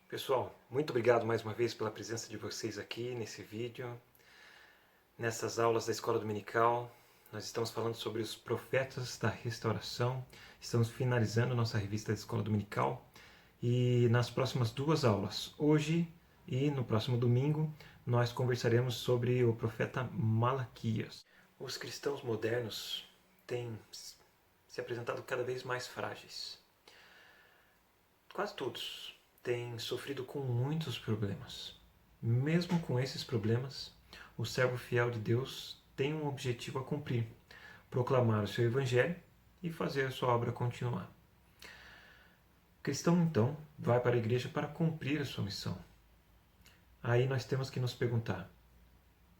Pessoal, muito obrigado mais uma vez pela presença de vocês aqui nesse vídeo, nessas aulas da Escola Dominical. Nós estamos falando sobre os profetas da restauração, estamos finalizando nossa revista da Escola Dominical e nas próximas duas aulas, hoje e no próximo domingo, nós conversaremos sobre o profeta Malaquias. Os cristãos modernos têm se apresentado cada vez mais frágeis. Quase todos têm sofrido com muitos problemas. Mesmo com esses problemas, o servo fiel de Deus tem um objetivo a cumprir: proclamar o seu evangelho e fazer a sua obra continuar. O cristão, então, vai para a igreja para cumprir a sua missão. Aí nós temos que nos perguntar: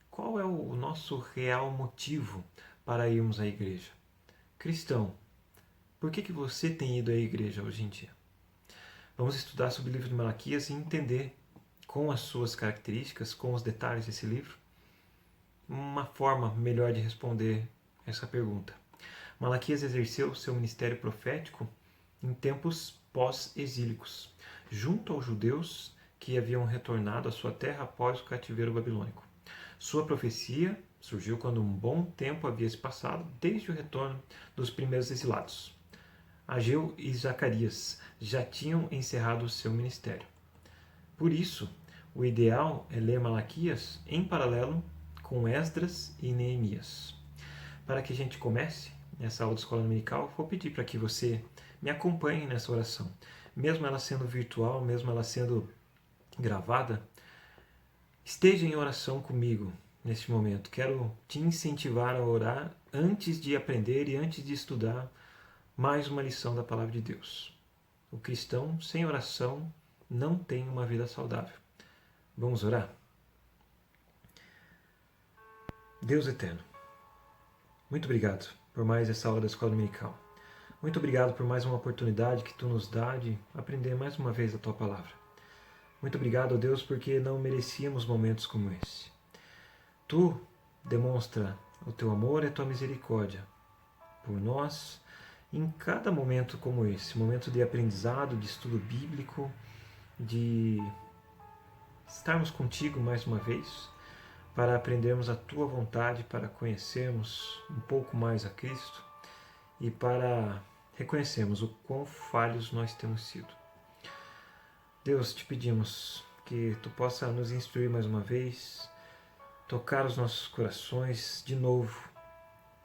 qual é o nosso real motivo para irmos à igreja? Cristão, por que você tem ido à igreja hoje em dia? Vamos estudar sobre o livro de Malaquias e entender, com as suas características, com os detalhes desse livro, uma forma melhor de responder essa pergunta. Malaquias exerceu seu ministério profético em tempos pós-exílicos, junto aos judeus que haviam retornado à sua terra após o cativeiro babilônico. Sua profecia surgiu quando um bom tempo havia se passado desde o retorno dos primeiros exilados. Ageu e Zacarias já tinham encerrado o seu ministério. Por isso, o ideal é ler Malaquias em paralelo com Esdras e Neemias. Para que a gente comece nessa aula de escola dominical, vou pedir para que você me acompanhe nessa oração. Mesmo ela sendo virtual, mesmo ela sendo gravada, esteja em oração comigo neste momento. Quero te incentivar a orar antes de aprender e antes de estudar mais uma lição da Palavra de Deus. O cristão sem oração não tem uma vida saudável. Vamos orar? Deus eterno, muito obrigado por mais essa aula da Escola Dominical. Muito obrigado por mais uma oportunidade que Tu nos dá de aprender mais uma vez a Tua Palavra. Muito obrigado, ó Deus, porque não merecíamos momentos como esse. Tu demonstra o Teu amor e a Tua misericórdia por nós em cada momento como esse, momento de aprendizado, de estudo bíblico, de estarmos contigo mais uma vez, para aprendermos a Tua vontade, para conhecermos um pouco mais a Cristo e para reconhecermos o quão falhos nós temos sido. Deus, te pedimos que Tu possa nos instruir mais uma vez, tocar os nossos corações de novo,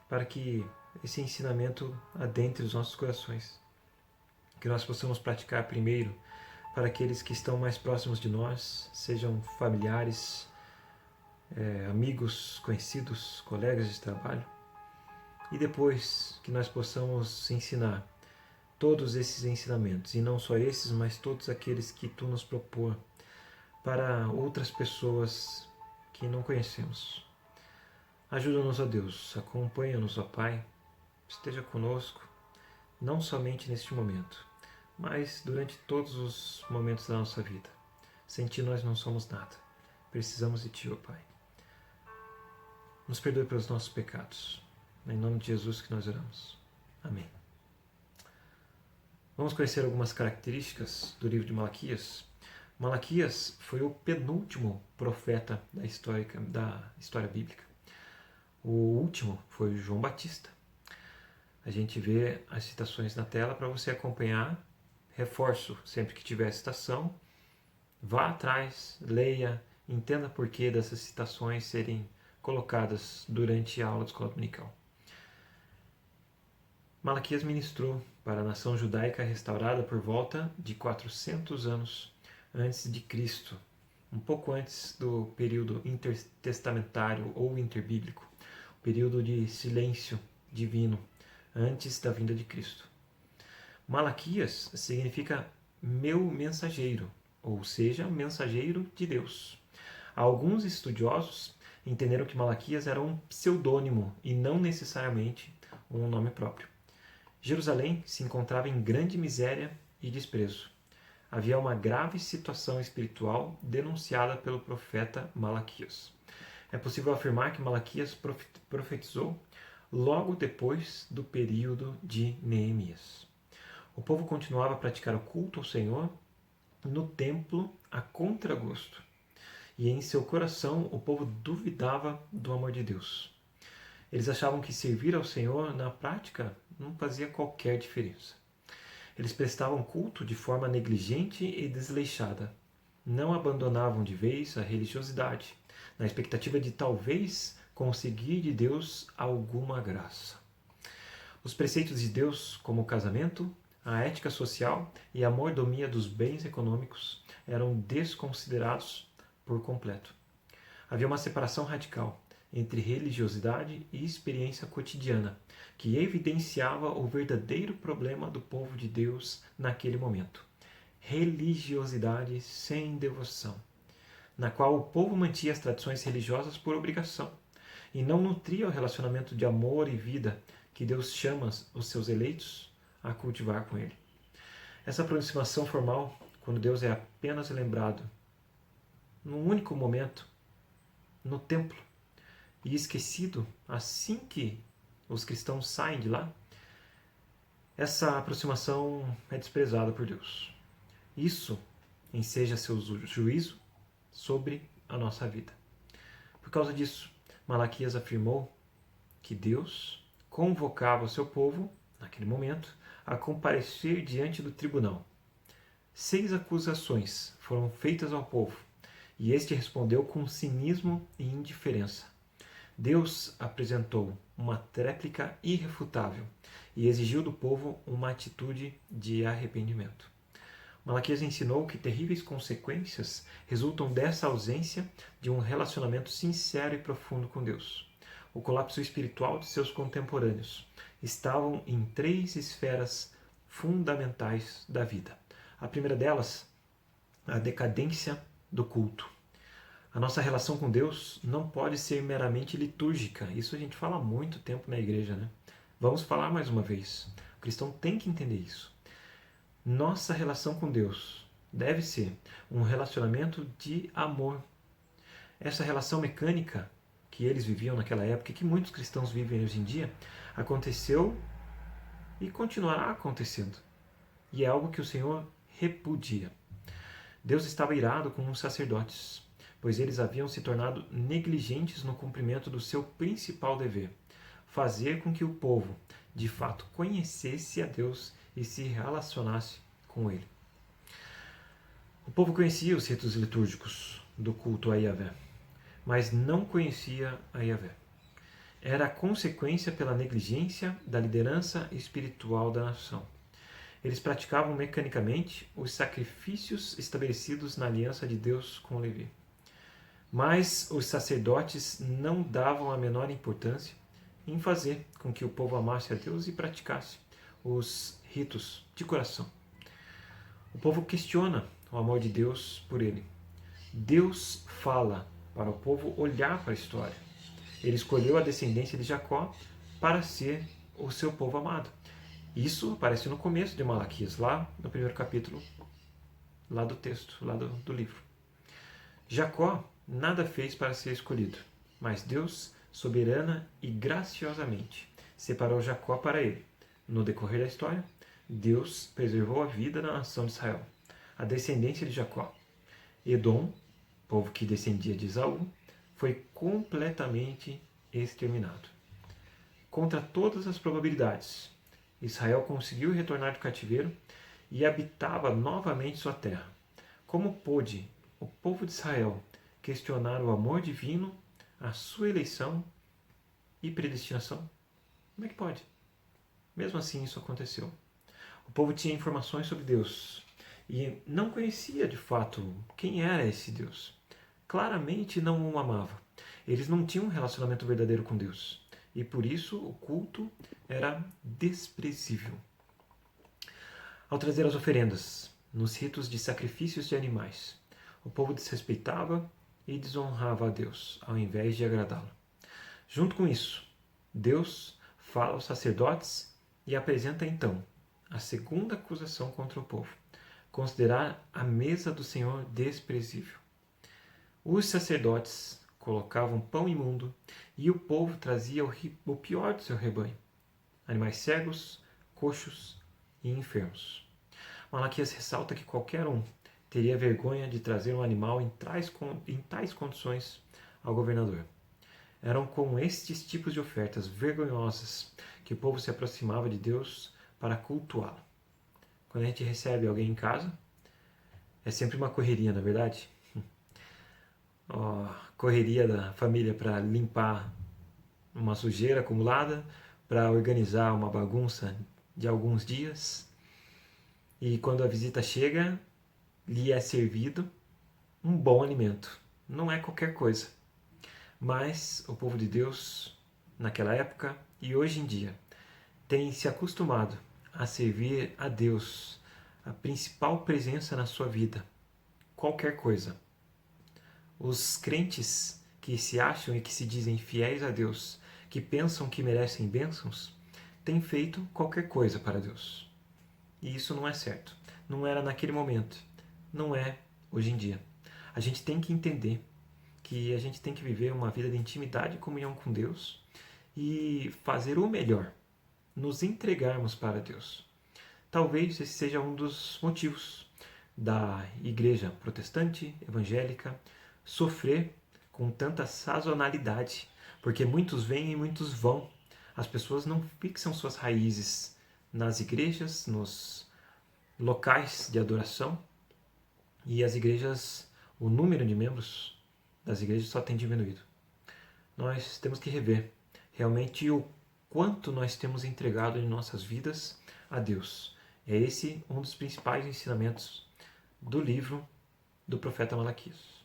para que esse ensinamento adentre os nossos corações. Que nós possamos praticar primeiro para aqueles que estão mais próximos de nós, sejam familiares, amigos, conhecidos, colegas de trabalho. E depois que nós possamos ensinar todos esses ensinamentos, e não só esses, mas todos aqueles que Tu nos propor para outras pessoas que não conhecemos. Ajuda-nos, ó Deus, acompanha-nos, ó Pai, esteja conosco, não somente neste momento, mas durante todos os momentos da nossa vida. Sem Ti nós não somos nada. Precisamos de Ti, ó Pai. Nos perdoe pelos nossos pecados. É em nome de Jesus que nós oramos. Amém. Vamos conhecer algumas características do livro de Malaquias. Malaquias foi o penúltimo profeta da história bíblica. O último foi João Batista. A gente vê as citações na tela para você acompanhar. Reforço, sempre que tiver citação, vá atrás, leia, entenda por que dessas citações serem colocadas durante a aula de escola dominical. Malaquias ministrou para a nação judaica restaurada por volta de 400 anos antes de Cristo, um pouco antes do período intertestamentário ou interbíblico, o período de silêncio divino, antes da vinda de Cristo. Malaquias significa meu mensageiro, ou seja, mensageiro de Deus. Alguns estudiosos entenderam que Malaquias era um pseudônimo e não necessariamente um nome próprio. Jerusalém se encontrava em grande miséria e desprezo. Havia uma grave situação espiritual denunciada pelo profeta Malaquias. É possível afirmar que Malaquias profetizou logo depois do período de Neemias. O povo continuava a praticar o culto ao Senhor no templo a contragosto. E em seu coração o povo duvidava do amor de Deus. Eles achavam que servir ao Senhor, na prática, não fazia qualquer diferença. Eles prestavam culto de forma negligente e desleixada. Não abandonavam de vez a religiosidade, na expectativa de talvez conseguir de Deus alguma graça. Os preceitos de Deus, como o casamento, a ética social e a mordomia dos bens econômicos, eram desconsiderados por completo. Havia uma separação radical entre religiosidade e experiência cotidiana, que evidenciava o verdadeiro problema do povo de Deus naquele momento. Religiosidade sem devoção, na qual o povo mantinha as tradições religiosas por obrigação e não nutria o relacionamento de amor e vida que Deus chama os seus eleitos a cultivar com Ele. Essa aproximação formal, quando Deus é apenas lembrado num único momento, no templo, e esquecido assim que os cristãos saem de lá, essa aproximação é desprezada por Deus. Isso enseja seu juízo sobre a nossa vida. Por causa disso, Malaquias afirmou que Deus convocava o seu povo, naquele momento, a comparecer diante do tribunal. 6 acusações foram feitas ao povo, e este respondeu com cinismo e indiferença. Deus apresentou uma tréplica irrefutável e exigiu do povo uma atitude de arrependimento. Malaquias ensinou que terríveis consequências resultam dessa ausência de um relacionamento sincero e profundo com Deus. O colapso espiritual de seus contemporâneos estavam em 3 esferas fundamentais da vida. A primeira delas, a decadência do culto. A nossa relação com Deus não pode ser meramente litúrgica. Isso a gente fala há muito tempo na igreja, né? Vamos falar mais uma vez. O cristão tem que entender isso. Nossa relação com Deus deve ser um relacionamento de amor. Essa relação mecânica que eles viviam naquela época e que muitos cristãos vivem hoje em dia, aconteceu e continuará acontecendo. E é algo que o Senhor repudia. Deus estava irado com os sacerdotes, pois eles haviam se tornado negligentes no cumprimento do seu principal dever, fazer com que o povo, de fato, conhecesse a Deus e se relacionasse com Ele. O povo conhecia os ritos litúrgicos do culto a Yahvé, mas não conhecia a Yahvé. Era a consequência pela negligência da liderança espiritual da nação. Eles praticavam mecanicamente os sacrifícios estabelecidos na aliança de Deus com Levi. Mas os sacerdotes não davam a menor importância em fazer com que o povo amasse a Deus e praticasse os ritos de coração. O povo questiona o amor de Deus por ele. Deus fala para o povo olhar para a história. Ele escolheu a descendência de Jacó para ser o seu povo amado. Isso aparece no começo de Malaquias, lá no primeiro capítulo, lá do texto, lá do livro. Jacó nada fez para ser escolhido, mas Deus, soberana e graciosamente, separou Jacó para ele. No decorrer da história, Deus preservou a vida da nação de Israel, a descendência de Jacó. Edom, povo que descendia de Esaú, foi completamente exterminado. Contra todas as probabilidades, Israel conseguiu retornar do cativeiro e habitava novamente sua terra. Como pôde o povo de Israel questionar o amor divino, a sua eleição e predestinação? Como é que pode? Mesmo assim, isso aconteceu. O povo tinha informações sobre Deus e não conhecia de fato quem era esse Deus. Claramente não o amava. Eles não tinham um relacionamento verdadeiro com Deus e por isso o culto era desprezível. Ao trazer as oferendas nos ritos de sacrifícios de animais, o povo desrespeitava e desonrava a Deus, ao invés de agradá-lo. Junto com isso, Deus fala aos sacerdotes e apresenta então a segunda acusação contra o povo: considerar a mesa do Senhor desprezível. Os sacerdotes colocavam pão imundo e o povo trazia o pior do seu rebanho: animais cegos, coxos e enfermos. Malaquias ressalta que qualquer um teria vergonha de trazer um animal em tais condições ao governador. Eram com estes tipos de ofertas vergonhosas que o povo se aproximava de Deus para cultuá-lo. Quando a gente recebe alguém em casa, é sempre uma correria, na verdade. Correria da família para limpar uma sujeira acumulada, para organizar uma bagunça de alguns dias. E quando a visita chega, lhe é servido um bom alimento. Não é qualquer coisa. Mas o povo de Deus, naquela época e hoje em dia, tem se acostumado a servir a Deus, a principal presença na sua vida, qualquer coisa. Os crentes que se acham e que se dizem fiéis a Deus, que pensam que merecem bênçãos, têm feito qualquer coisa para Deus. E isso não é certo. Não era naquele momento. Não é hoje em dia. A gente tem que entender que a gente tem que viver uma vida de intimidade e comunhão com Deus e fazer o melhor, nos entregarmos para Deus. Talvez esse seja um dos motivos da igreja protestante, evangélica, sofrer com tanta sazonalidade, porque muitos vêm e muitos vão. As pessoas não fixam suas raízes nas igrejas, nos locais de adoração, e as igrejas, o número de membros das igrejas só tem diminuído. Nós temos que rever realmente o quanto nós temos entregado em nossas vidas a Deus. É esse um dos principais ensinamentos do livro do profeta Malaquias.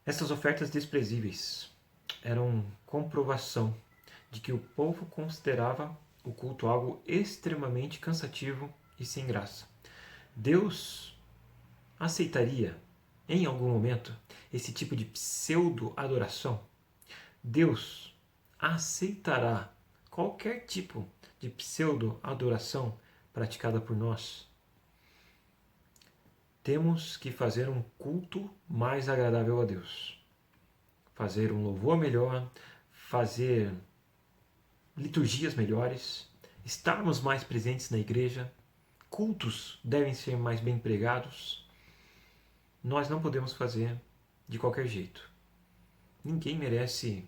Essas ofertas desprezíveis eram comprovação de que o povo considerava o culto algo extremamente cansativo e sem graça. Deus aceitaria, em algum momento, esse tipo de pseudo-adoração? Deus aceitará qualquer tipo de pseudo-adoração praticada por nós? Temos que fazer um culto mais agradável a Deus. Fazer um louvor melhor, fazer liturgias melhores, estarmos mais presentes na igreja, cultos devem ser mais bem pregados. Nós não podemos fazer de qualquer jeito. Ninguém merece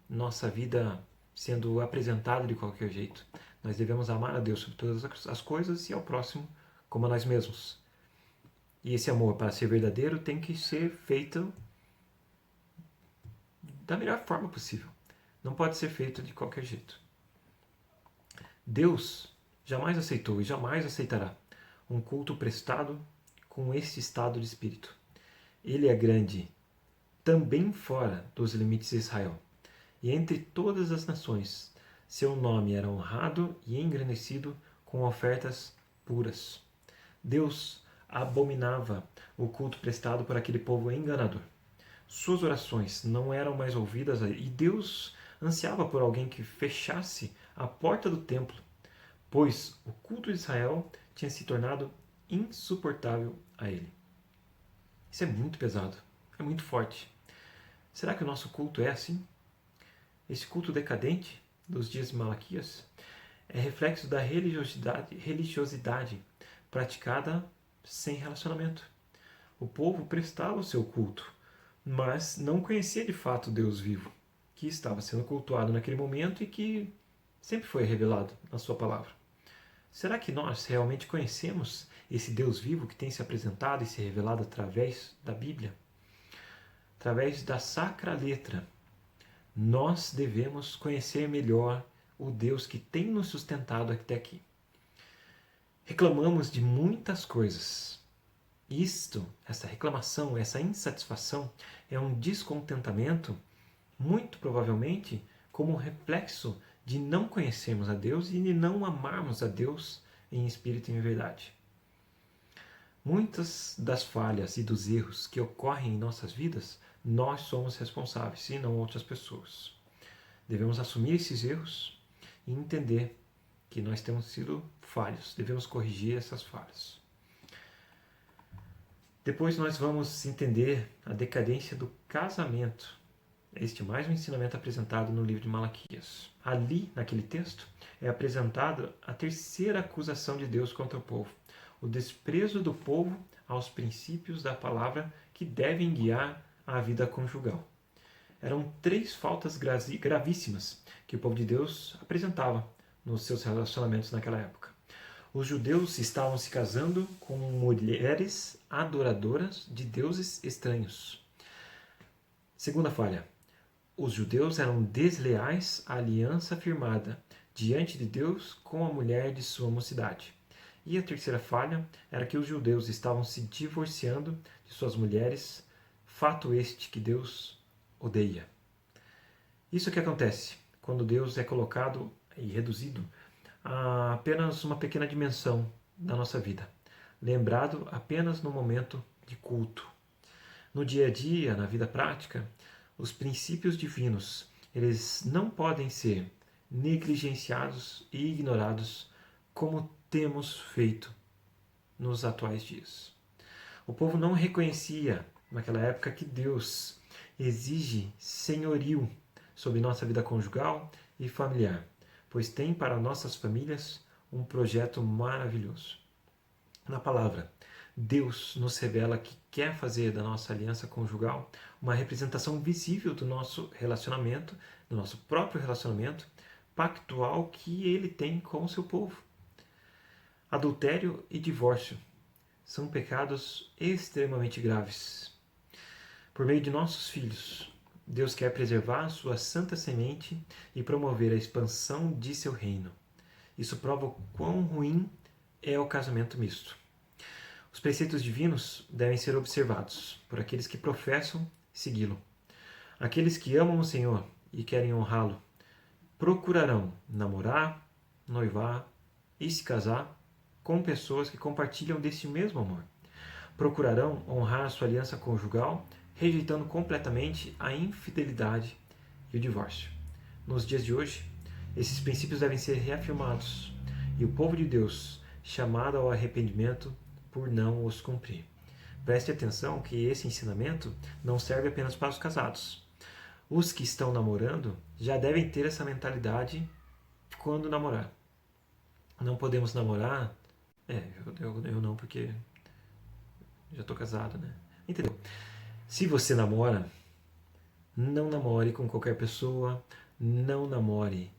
nossa vida sendo apresentada de qualquer jeito. Nós devemos amar a Deus sobre todas as coisas e ao próximo como a nós mesmos. E esse amor, para ser verdadeiro, tem que ser feito da melhor forma possível. Não pode ser feito de qualquer jeito. Deus jamais aceitou e jamais aceitará um culto prestado com esse estado de espírito. Ele é grande também fora dos limites de Israel. E entre todas as nações, seu nome era honrado e engrandecido com ofertas puras. Deus abominava o culto prestado por aquele povo enganador. Suas orações não eram mais ouvidas e Deus ansiava por alguém que fechasse a porta do templo, pois o culto de Israel tinha se tornado insuportável a ele. Isso é muito pesado, é muito forte. Será que o nosso culto é assim? Esse culto decadente dos dias de Malaquias é reflexo da religiosidade praticada sem relacionamento. O povo prestava o seu culto, mas não conhecia de fato o Deus vivo, que estava sendo cultuado naquele momento e que sempre foi revelado na sua palavra. Será que nós realmente conhecemos esse Deus vivo que tem se apresentado e se revelado através da Bíblia? Através da Sacra Letra, nós devemos conhecer melhor o Deus que tem nos sustentado até aqui. Reclamamos de muitas coisas. Essa reclamação, essa insatisfação é um descontentamento, muito provavelmente como reflexo de não conhecermos a Deus e de não amarmos a Deus em espírito e em verdade. Muitas das falhas e dos erros que ocorrem em nossas vidas, nós somos responsáveis e não outras pessoas. Devemos assumir esses erros e entender que nós temos sido falhos, devemos corrigir essas falhas. Depois nós vamos entender a decadência do casamento. Este é mais um ensinamento apresentado no livro de Malaquias. Ali, naquele texto, é apresentada a terceira acusação de Deus contra o povo. o desprezo do povo aos princípios da palavra que devem guiar a vida conjugal. Eram 3 faltas gravíssimas que o povo de Deus apresentava nos seus relacionamentos naquela época. Os judeus estavam se casando com mulheres adoradoras de deuses estranhos. Segunda falha, os judeus eram desleais à aliança firmada diante de Deus com a mulher de sua mocidade. E a terceira falha era que os judeus estavam se divorciando de suas mulheres, fato este que Deus odeia. Isso que acontece quando Deus é colocado e reduzido a apenas uma pequena dimensão da nossa vida, lembrado apenas no momento de culto. No dia a dia, na vida prática, os princípios divinos, eles não podem ser negligenciados e ignorados como temos feito nos atuais dias. O povo não reconhecia naquela época que Deus exige senhorio sobre nossa vida conjugal e familiar, pois tem para nossas famílias um projeto maravilhoso. Na palavra, Deus nos revela que quer fazer da nossa aliança conjugal uma representação visível do nosso relacionamento, do nosso próprio relacionamento pactual que ele tem com o seu povo. Adultério e divórcio são pecados extremamente graves. Por meio de nossos filhos, Deus quer preservar sua santa semente e promover a expansão de seu reino. Isso prova o quão ruim é o casamento misto. Os preceitos divinos devem ser observados por aqueles que professam segui-lo. Aqueles que amam o Senhor e querem honrá-lo procurarão namorar, noivar e se casar com pessoas que compartilham desse mesmo amor. Procurarão honrar sua aliança conjugal, rejeitando completamente a infidelidade e o divórcio. Nos dias de hoje, esses princípios devem ser reafirmados e o povo de Deus, chamado ao arrependimento por não os cumprir. Preste atenção que esse ensinamento não serve apenas para os casados. Os que estão namorando já devem ter essa mentalidade quando namorar. Não podemos namorar... eu não, porque já estou casado, né? Entendeu? Se você namora, não namore com qualquer pessoa, não namore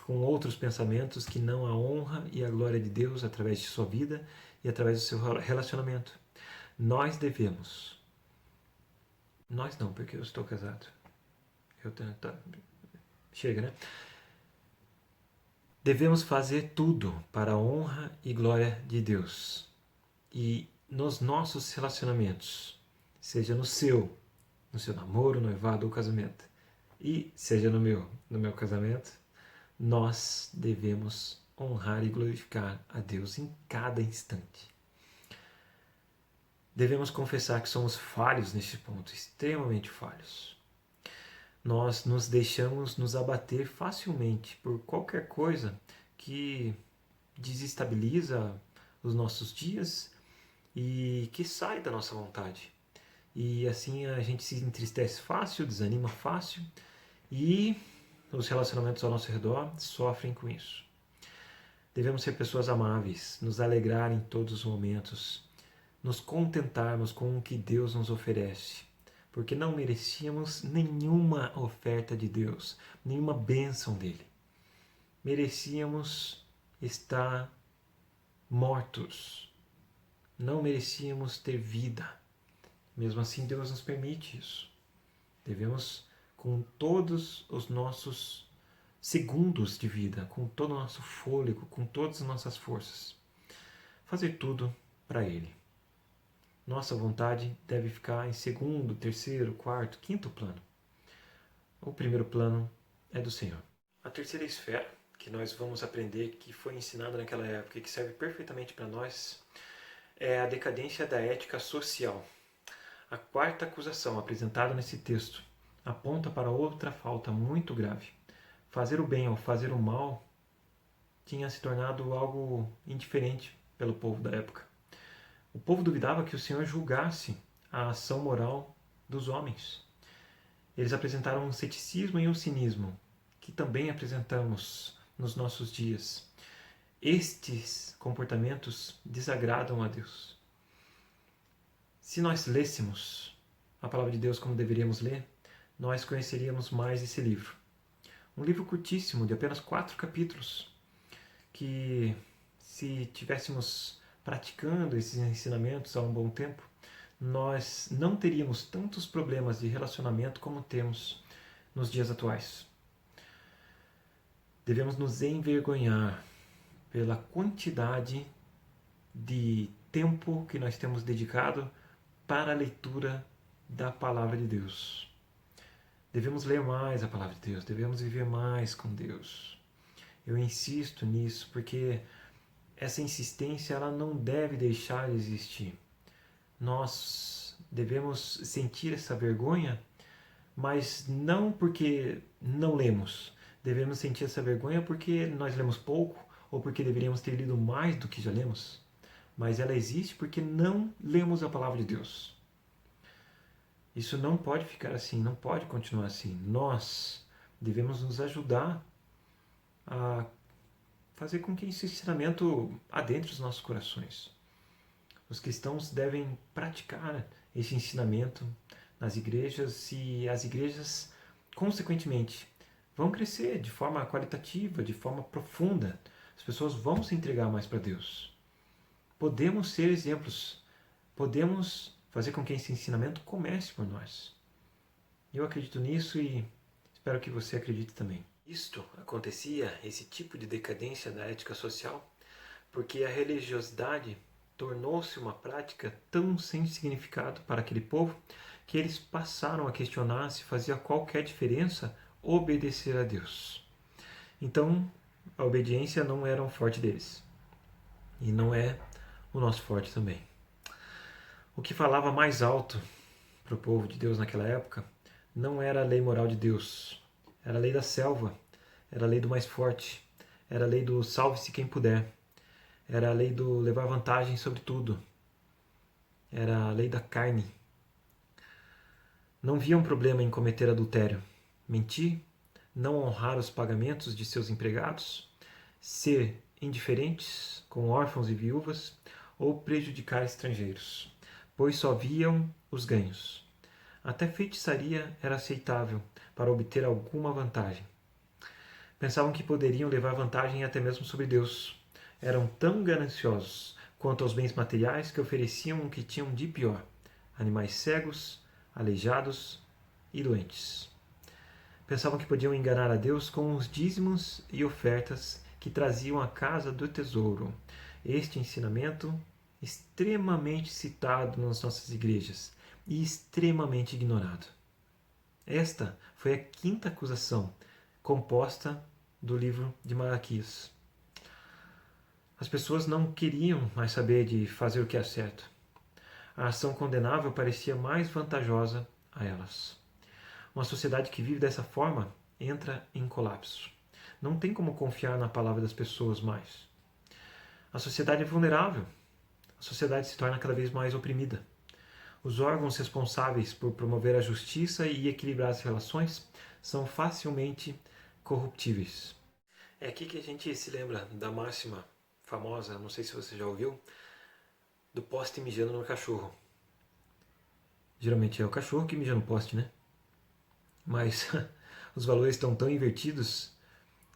com outros pensamentos que não a honra e a glória de Deus através de sua vida e através do seu relacionamento. Nós devemos... Nós não, porque eu estou casado. Chega, né? Devemos fazer tudo para a honra e glória de Deus. E nos nossos relacionamentos, seja no seu namoro, noivado ou casamento, e seja no meu casamento, nós devemos honrar e glorificar a Deus em cada instante. Devemos confessar que somos falhos neste ponto, extremamente falhos. Nós nos deixamos nos abater facilmente por qualquer coisa que desestabiliza os nossos dias e que sai da nossa vontade. E assim a gente se entristece fácil, desanima fácil e os relacionamentos ao nosso redor sofrem com isso. Devemos ser pessoas amáveis, nos alegrar em todos os momentos, nos contentarmos com o que Deus nos oferece, porque não merecíamos nenhuma oferta de Deus, nenhuma bênção dele. Merecíamos estar mortos, não merecíamos ter vida. Mesmo assim, Deus nos permite isso. Devemos, com todos os nossos segundos de vida, com todo o nosso fôlego, com todas as nossas forças, fazer tudo para Ele. Nossa vontade deve ficar em segundo, terceiro, quarto, quinto plano. O primeiro plano é do Senhor. A terceira esfera que nós vamos aprender, que foi ensinada naquela época e que serve perfeitamente para nós, é a decadência da ética social. A quarta acusação apresentada nesse texto aponta para outra falta muito grave. Fazer o bem ou fazer o mal tinha se tornado algo indiferente pelo povo da época. O povo duvidava que o Senhor julgasse a ação moral dos homens. Eles apresentaram um ceticismo e um cinismo que também apresentamos nos nossos dias. Estes comportamentos desagradam a Deus. Se nós lêssemos a palavra de Deus como deveríamos ler, nós conheceríamos mais esse livro. Um livro curtíssimo, de apenas 4 capítulos, que se tivéssemos praticando esses ensinamentos há um bom tempo, nós não teríamos tantos problemas de relacionamento como temos nos dias atuais. Devemos nos envergonhar pela quantidade de tempo que nós temos dedicado para a leitura da Palavra de Deus. Devemos ler mais a Palavra de Deus, devemos viver mais com Deus. Eu insisto nisso porque essa insistência ela não deve deixar de existir. Nós devemos sentir essa vergonha, mas não porque não lemos. Devemos sentir essa vergonha porque nós lemos pouco ou porque deveríamos ter lido mais do que já lemos. Mas ela existe porque não lemos a Palavra de Deus. Isso não pode ficar assim, não pode continuar assim. Nós devemos nos ajudar a fazer com que esse ensinamento adentre os nossos corações. Os cristãos devem praticar esse ensinamento nas igrejas e as igrejas, consequentemente, vão crescer de forma qualitativa, de forma profunda. As pessoas vão se entregar mais para Deus. Podemos ser exemplos, podemos fazer com que esse ensinamento comece por nós. Eu acredito nisso e espero que você acredite também. Isto acontecia, esse tipo de decadência da ética social, porque a religiosidade tornou-se uma prática tão sem significado para aquele povo que eles passaram a questionar se fazia qualquer diferença obedecer a Deus. Então, a obediência não era um forte deles. E não é o nosso forte também. O que falava mais alto para o povo de Deus naquela época não era a lei moral de Deus, era a lei da selva, era a lei do mais forte, era a lei do salve-se quem puder, era a lei do levar vantagem sobre tudo, era a lei da carne. Não via um problema em cometer adultério, mentir, não honrar os pagamentos de seus empregados, ser indiferentes com órfãos e viúvas ou prejudicar estrangeiros, pois só viam os ganhos. Até feitiçaria era aceitável para obter alguma vantagem. Pensavam que poderiam levar vantagem até mesmo sobre Deus. Eram tão gananciosos quanto aos bens materiais que ofereciam o que tinham de pior: animais cegos, aleijados e doentes. Pensavam que podiam enganar a Deus com os dízimos e ofertas que traziam à casa do tesouro. Este ensinamento extremamente citado nas nossas igrejas e extremamente ignorado. Esta foi a 5ª acusação composta do livro de Malaquias. As pessoas não queriam mais saber de fazer o que é certo. A ação condenável parecia mais vantajosa a elas. Uma sociedade que vive dessa forma entra em colapso. Não tem como confiar na palavra das pessoas mais. A sociedade é vulnerável. A sociedade se torna cada vez mais oprimida. Os órgãos responsáveis por promover a justiça e equilibrar as relações são facilmente corruptíveis. É aqui que a gente se lembra da máxima famosa, não sei se você já ouviu, do poste mijando no cachorro. Geralmente é o cachorro que mija no poste, né? Mas os valores estão tão invertidos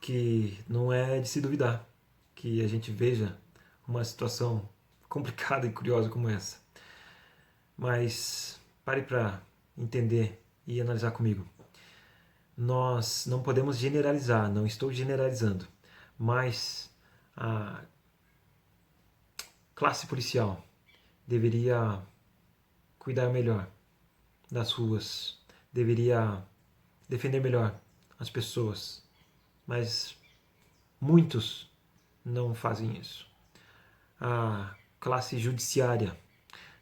que não é de se duvidar que a gente veja uma situação complicada e curiosa como essa. Mas pare para entender e analisar comigo. Nós não podemos generalizar, não estou generalizando, mas a classe policial deveria cuidar melhor das ruas, deveria defender melhor as pessoas, mas muitos não fazem isso. A classe judiciária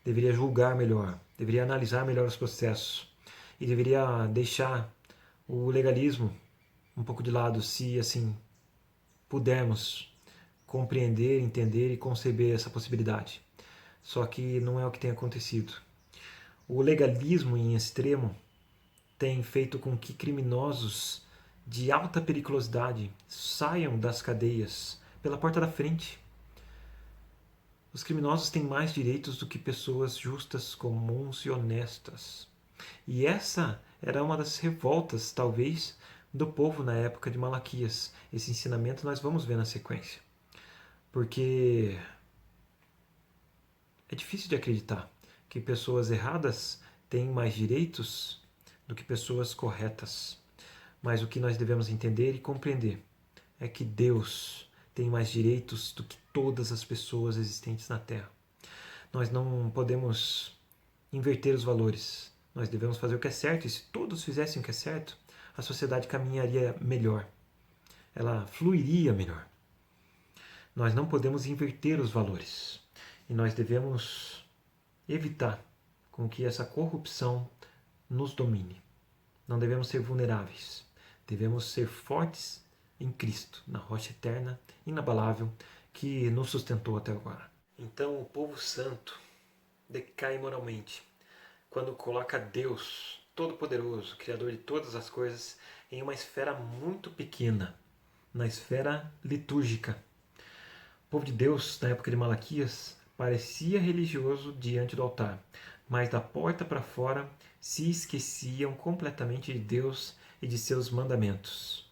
deveria julgar melhor, deveria analisar melhor os processos e deveria deixar o legalismo um pouco de lado, se assim pudermos compreender, entender e conceber essa possibilidade. Só que não é o que tem acontecido. O legalismo em extremo tem feito com que criminosos de alta periculosidade saiam das cadeias pela porta da frente. Os criminosos têm mais direitos do que pessoas justas, comuns e honestas. E essa era uma das revoltas, talvez, do povo na época de Malaquias. Esse ensinamento nós vamos ver na sequência. Porque é difícil de acreditar que pessoas erradas têm mais direitos do que pessoas corretas. Mas o que nós devemos entender e compreender é que Deus tem mais direitos do que todas as pessoas existentes na Terra. Nós não podemos inverter os valores. Nós devemos fazer o que é certo, e se todos fizessem o que é certo, a sociedade caminharia melhor. Ela fluiria melhor. Nós não podemos inverter os valores. E nós devemos evitar com que essa corrupção nos domine. Não devemos ser vulneráveis. Devemos ser fortes em Cristo, na rocha eterna, inabalável, que nos sustentou até agora. Então o povo santo decai moralmente quando coloca Deus, Todo-Poderoso, Criador de todas as coisas, em uma esfera muito pequena, na esfera litúrgica. O povo de Deus, na época de Malaquias, parecia religioso diante do altar, mas da porta para fora se esqueciam completamente de Deus e de seus mandamentos.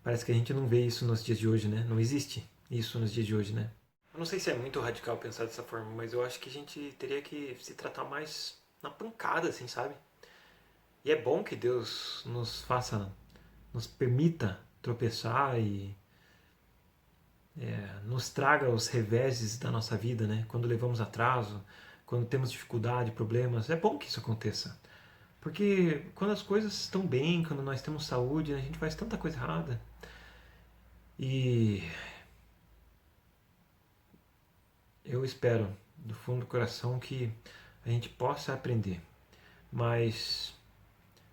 Parece que a gente não vê isso nos dias de hoje, né? Não existe isso nos dias de hoje, né? Eu não sei se é muito radical pensar dessa forma, mas eu acho que a gente teria que se tratar mais na pancada, assim, sabe? E é bom que Deus nos faça, nos permita tropeçar e nos traga os reveses da nossa vida, né? Quando levamos atraso, quando temos dificuldade, problemas, é bom que isso aconteça. Porque quando as coisas estão bem, quando nós temos saúde, a gente faz tanta coisa errada. E eu espero, do fundo do coração, que a gente possa aprender. Mas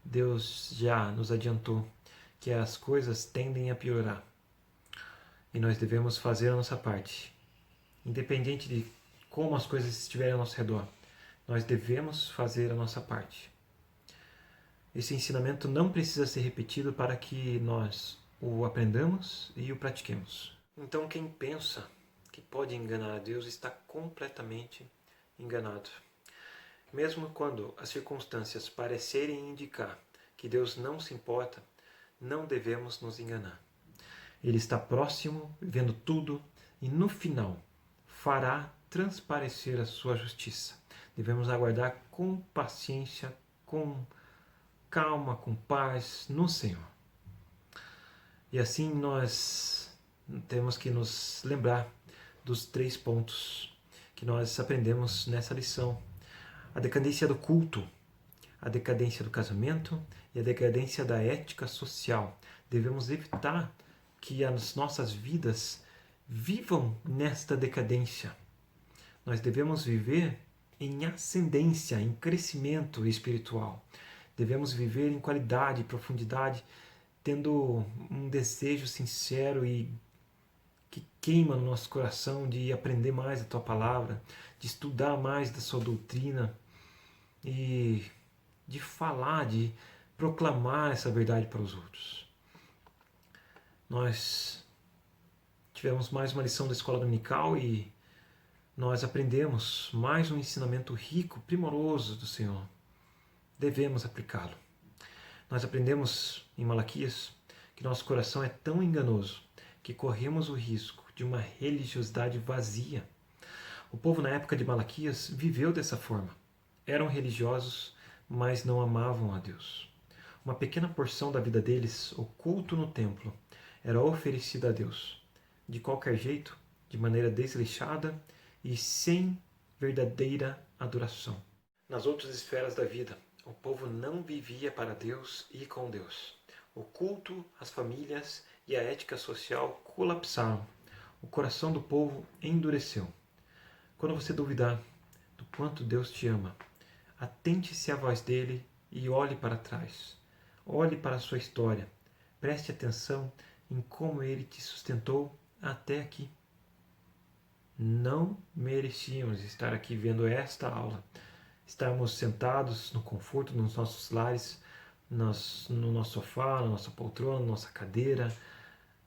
Deus já nos adiantou que as coisas tendem a piorar. E nós devemos fazer a nossa parte. Independente de como as coisas estiverem ao nosso redor, nós devemos fazer a nossa parte. Esse ensinamento não precisa ser repetido para que nós o aprendamos e o pratiquemos. Então quem pensa que pode enganar a Deus está completamente enganado. Mesmo quando as circunstâncias parecerem indicar que Deus não se importa, não devemos nos enganar. Ele está próximo, vendo tudo e no final fará transparecer a sua justiça. Devemos aguardar com paciência, com calma, com paz no Senhor. E assim nós temos que nos lembrar dos 3 pontos que nós aprendemos nessa lição. A decadência do culto, a decadência do casamento e a decadência da ética social. Devemos evitar que as nossas vidas vivam nesta decadência. Nós devemos viver em ascendência, em crescimento espiritual. Devemos viver em qualidade e profundidade, tendo um desejo sincero e que queima no nosso coração de aprender mais da Tua Palavra, de estudar mais da Sua doutrina e de falar, de proclamar essa verdade para os outros. Nós tivemos mais uma lição da escola dominical e nós aprendemos mais um ensinamento rico, primoroso do Senhor. Devemos aplicá-lo. Nós aprendemos em Malaquias que nosso coração é tão enganoso que corremos o risco de uma religiosidade vazia. O povo na época de Malaquias viveu dessa forma. Eram religiosos, mas não amavam a Deus. Uma pequena porção da vida deles, o culto no templo, era oferecida a Deus. De qualquer jeito, de maneira desleixada e sem verdadeira adoração. Nas outras esferas da vida, o povo não vivia para Deus e com Deus. O culto, as famílias e a ética social colapsaram. O coração do povo endureceu. Quando você duvidar do quanto Deus te ama, atente-se à voz dele e olhe para trás. Olhe para a sua história. Preste atenção em como ele te sustentou até aqui. Não merecíamos estar aqui vendo esta aula. Estarmos sentados no conforto dos nossos lares, no nosso sofá, na nossa poltrona, na nossa cadeira,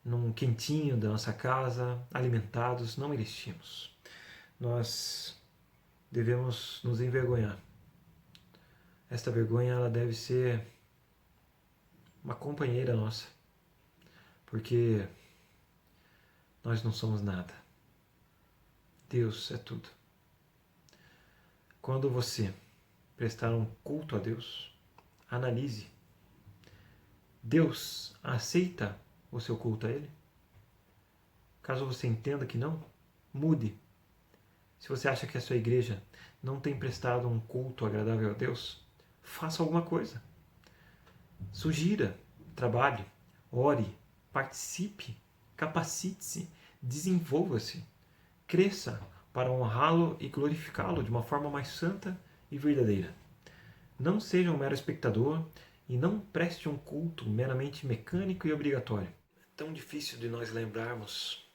num quentinho da nossa casa, alimentados, não merecíamos. Nós devemos nos envergonhar. Esta vergonha ela deve ser uma companheira nossa, porque nós não somos nada. Deus é tudo. Quando você prestar um culto a Deus, analise. Deus aceita o seu culto a Ele? Caso você entenda que não, mude. Se você acha que a sua igreja não tem prestado um culto agradável a Deus, faça alguma coisa. Sugira, trabalhe, ore, participe, capacite-se, desenvolva-se, cresça para honrá-lo e glorificá-lo de uma forma mais santa e verdadeira. Não seja um mero espectador e não preste um culto meramente mecânico e obrigatório. É tão difícil de nós lembrarmos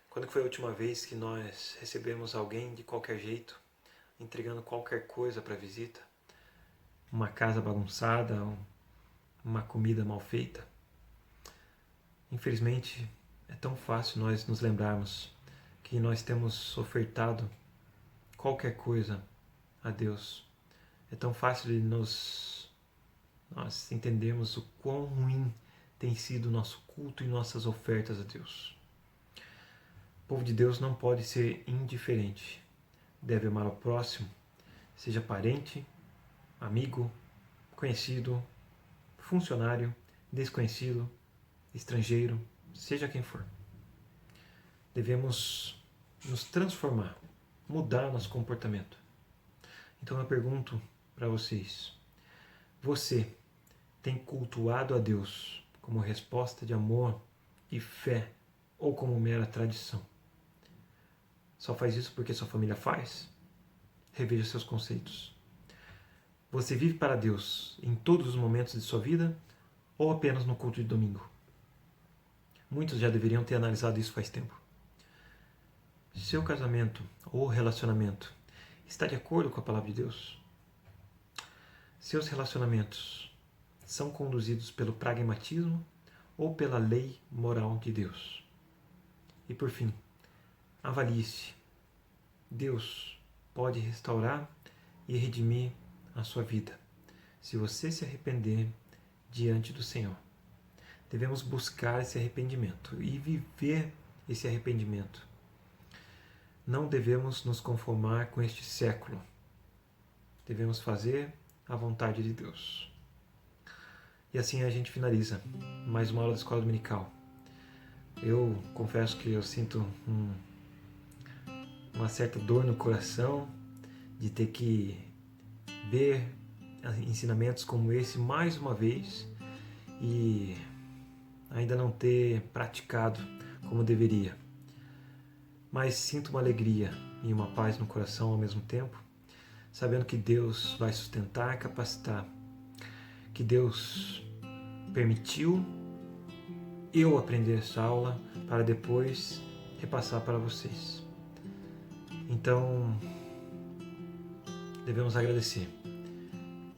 quando foi a última vez que nós recebemos alguém de qualquer jeito, entregando qualquer coisa para a visita, uma casa bagunçada, uma comida mal feita. Infelizmente, é tão fácil nós nos lembrarmos que nós temos ofertado qualquer coisa a Deus. É tão fácil de nós entendermos o quão ruim tem sido o nosso culto e nossas ofertas a Deus. O povo de Deus não pode ser indiferente. Deve amar ao próximo, seja parente, amigo, conhecido, funcionário, desconhecido, estrangeiro, seja quem for. Devemos nos transformar, mudar nosso comportamento. Então eu pergunto para vocês, você tem cultuado a Deus como resposta de amor e fé ou como mera tradição? Só faz isso porque sua família faz? Reveja seus conceitos. Você vive para Deus em todos os momentos de sua vida ou apenas no culto de domingo? Muitos já deveriam ter analisado isso faz tempo. Seu casamento ou relacionamento está de acordo com a palavra de Deus? Seus relacionamentos são conduzidos pelo pragmatismo ou pela lei moral de Deus? E por fim, avalie-se. Deus pode restaurar e redimir a sua vida, se você se arrepender diante do Senhor. Devemos buscar esse arrependimento e viver esse arrependimento. Não devemos nos conformar com este século. Devemos fazer a vontade de Deus. E assim a gente finaliza mais uma aula da Escola Dominical. Eu confesso que eu sinto uma certa dor no coração de ter que ver ensinamentos como esse mais uma vez e ainda não ter praticado como deveria. Mas sinto uma alegria e uma paz no coração ao mesmo tempo, sabendo que Deus vai sustentar e capacitar, que Deus permitiu eu aprender essa aula para depois repassar para vocês. Então, devemos agradecer,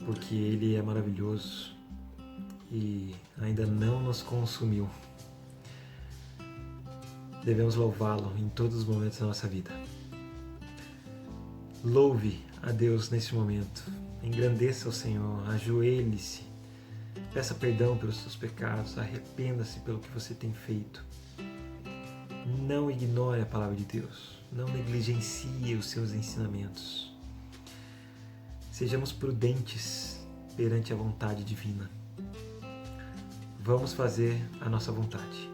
porque Ele é maravilhoso e ainda não nos consumiu. Devemos louvá-lo em todos os momentos da nossa vida. Louve a Deus nesse momento, engrandeça o Senhor, ajoelhe-se, peça perdão pelos seus pecados, arrependa-se pelo que você tem feito. Não ignore a palavra de Deus, não negligencie os seus ensinamentos. Sejamos prudentes perante a vontade divina. Vamos fazer a nossa vontade.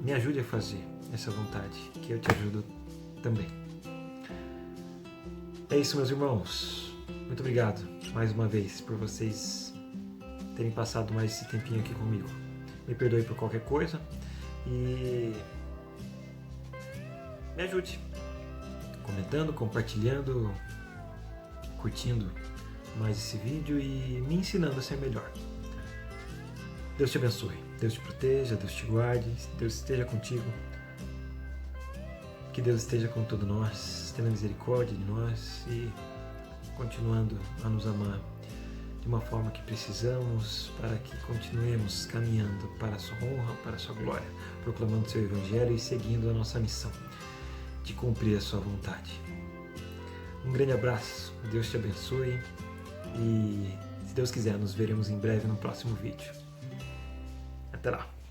Me ajude a fazer essa vontade, que eu te ajudo também. É isso, meus irmãos. Muito obrigado, mais uma vez, por vocês terem passado mais esse tempinho aqui comigo. Me perdoe por qualquer coisa e me ajude comentando, compartilhando, curtindo mais esse vídeo e me ensinando a ser melhor. Deus te abençoe, Deus te proteja, Deus te guarde, Deus esteja contigo. Que Deus esteja com todos nós, tenha misericórdia de nós e continuando a nos amar de uma forma que precisamos, para que continuemos caminhando para a sua honra, para a sua glória, proclamando o seu Evangelho e seguindo a nossa missão de cumprir a sua vontade. Um grande abraço, Deus te abençoe e, se Deus quiser, nos veremos em breve no próximo vídeo. Até lá!